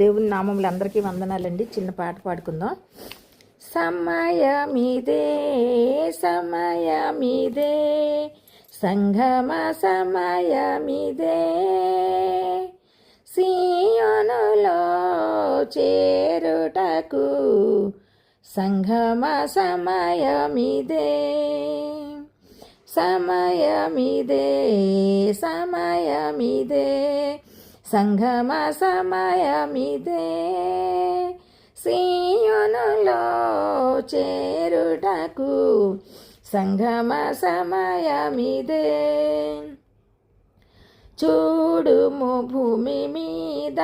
దేవుని నామములు అందరికీ వందనాలండి. చిన్న పాట పాడుకుందాం. సమయమిదే సమయమిదే సంగమ సమయమిదే, సీయోనులో చేరుటకు సంగమ సమయమిదే. సమయమిదే సమయమిదే సంగమ సమయమిదే, సీయోనులో చేరుటకు సంగమ సమయమిదే. చూడుము భూమి మీద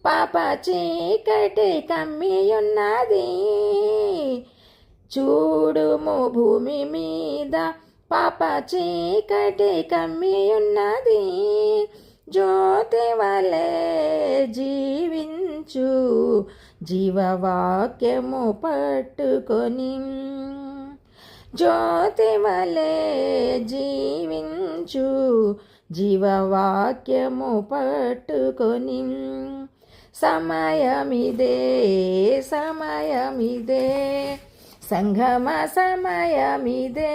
పాప చీకటి కమ్మియున్నది, చూడుము భూమి మీద పాప చీకటి కమ్మియున్నది, జ్యోతి వలె జీవించు జీవవాక్యము పట్టుకొని, జ్యోతి వలె జీవించు జీవవాక్యము పట్టుకొని, సమయమిదే సమయమిదే సంగమ సమయమిదే,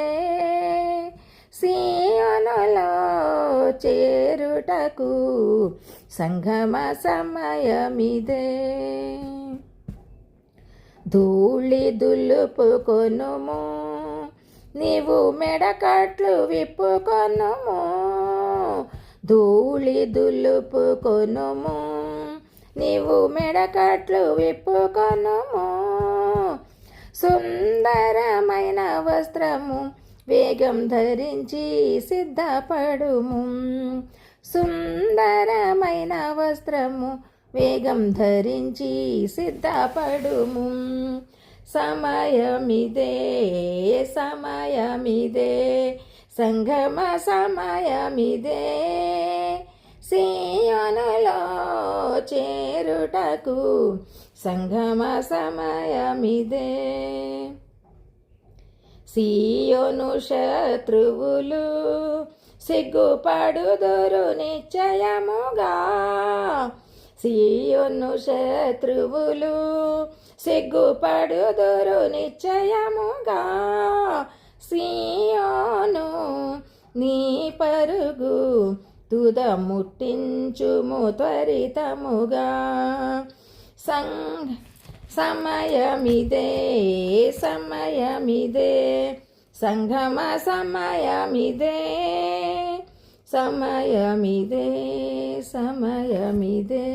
సీయోనులో చేరుటకు సంగమ సమయమిదే. ధూళి దులుపుకొనుము, నీవు మెడకట్లు విప్పుకొనుము, ధూళి దులుపుకొనుము, నీవు మెడకట్లు విప్పుకొనుము, సుందరమైన వస్త్రము వేగం ధరించి సిద్ధపడుము, సుందరమైన వస్త్రము వేగం ధరించి సిద్ధపడుము, సమయమిదే సమయమిదే సంగమ సమయమిదే, సీయోనులో చేరుటకు సంగమ సమయమిదే. సీయోను శత్రువులు సిగ్గుపడుదురు నిశ్చయముగా, సీయోను శత్రువులు సిగ్గుపడుదురు నిశ్చయముగా, సీయోను నీ పరుగు తుద ముట్టించుము త్వరితముగా, సమయమిదే సమయమిదే సంగమ సమయమిదే, సమయమిదే సమయమిదే.